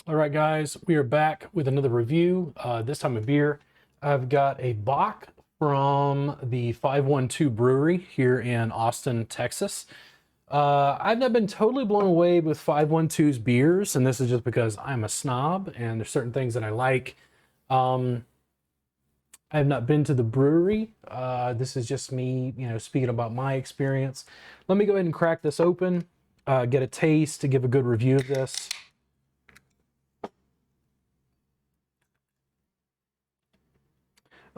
All right, guys, we are back with another review. This time of beer, I've got a Bock from the 512 Brewery here in Austin, Texas. I've not been totally blown away with 512's beers, and this is just because I'm a snob and there's certain things that I like. Um, I have not been to the brewery. This is just me, speaking about my experience. Let me go ahead and crack this open, get a taste to give a good review of this.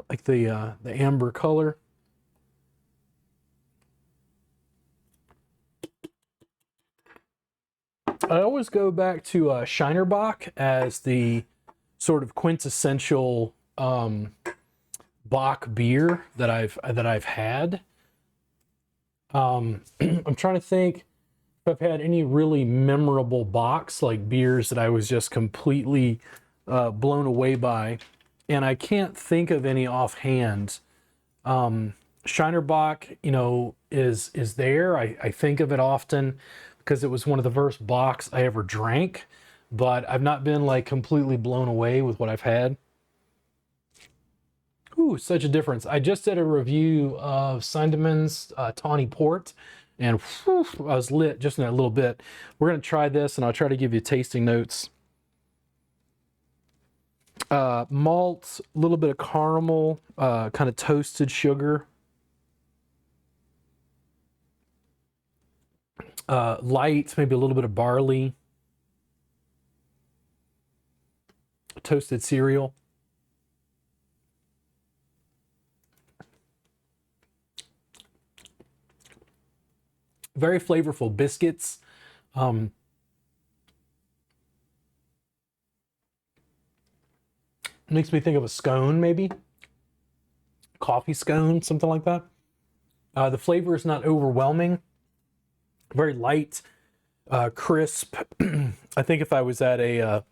Like the amber color. I always go back to Shiner Bock as the sort of quintessential Bock beer that I've had. I'm trying to think if I've had any really memorable Bocks, like beers that I was just completely blown away by, and I can't think of any offhand. Shiner Bock, is there. I think of it often because it was one of the first Bocks I ever drank, but I've not been like completely blown away with what I've had. Ooh, such a difference. I just did a review of Sandemann's Tawny Port, and whew, I was lit just in that little bit. We're going to try this, and I'll try to give you tasting notes. Malt, a little bit of caramel, kind of toasted sugar. Light, maybe a little bit of barley. Toasted cereal. Very flavorful biscuits. Makes me think of a scone, maybe. Coffee scone, something like that. The flavor is not overwhelming. Very light, crisp. I think if I was at a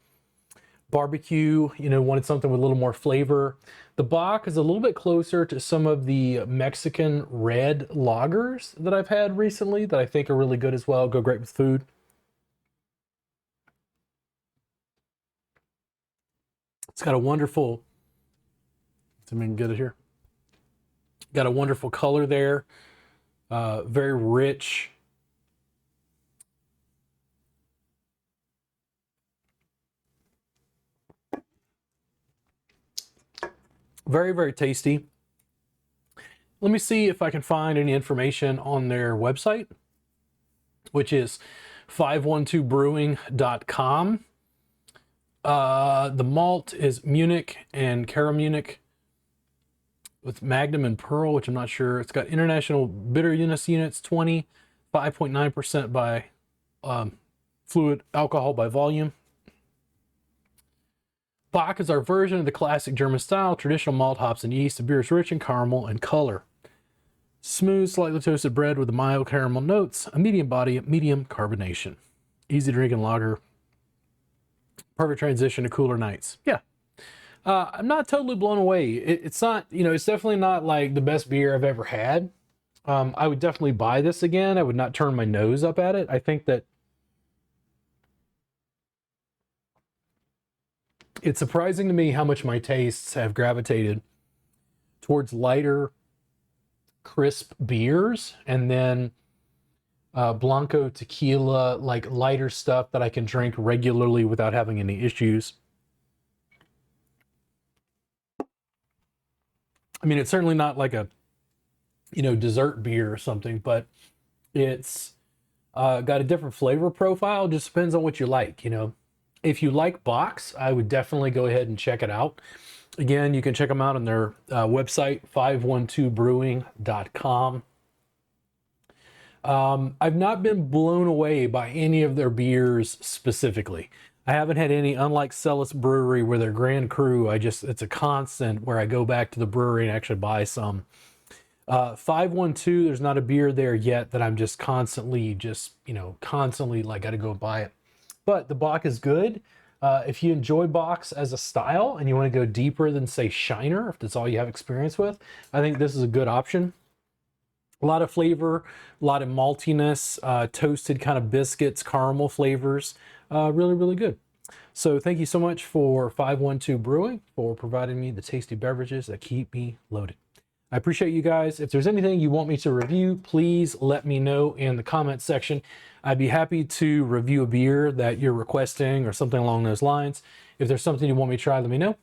barbecue, wanted something with a little more flavor. The Bock is a little bit closer to some of the Mexican red lagers that I've had recently that I think are really good as well. Go great with food. It's got a wonderful, let me get it here. Got a wonderful color there. Very rich. Very, very tasty. Let me see if I can find any information on their website, which is 512brewing.com. The malt is Munich and Cara Munich with Magnum and Pearl, which I'm not sure. It's got international bitterness units 20, 5.9% by fluid alcohol by volume. Bock is our version of the classic German style, traditional malt, hops, and yeast. The beer is rich in caramel and color. Smooth, slightly toasted bread with mild caramel notes, a medium body, medium carbonation. Easy drinking lager. Perfect transition to cooler nights. Yeah. I'm not totally blown away. It's not, it's definitely not like the best beer I've ever had. I would definitely buy this again. I would not turn my nose up at it. I think that it's surprising to me how much my tastes have gravitated towards lighter, crisp beers, and then Blanco tequila, like lighter stuff that I can drink regularly without having any issues. I mean, it's certainly not like a, dessert beer or something, but it's got a different flavor profile. It just depends on what you like, If you like Bocks, I would definitely go ahead and check it out. Again, you can check them out on their website, 512brewing.com. I've not been blown away by any of their beers specifically. I haven't had any, unlike Celis Brewery, where their Grand Cru, it's a constant where I go back to the brewery and actually buy some. 512, there's not a beer there yet that I'm just constantly like got to go buy it. But the Bock is good. If you enjoy Bocks as a style and you want to go deeper than, say, Shiner, if that's all you have experience with, I think this is a good option. A lot of flavor, a lot of maltiness, toasted kind of biscuits, caramel flavors. Really, really good. So thank you so much for 512 Brewing for providing me the tasty beverages that keep me loaded. I appreciate you guys. If there's anything you want me to review, please let me know in the comment section. I'd be happy to review a beer that you're requesting or something along those lines. If there's something you want me to try, let me know.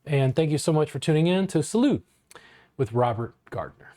And thank you so much for tuning in to Salud with Robert Gardner.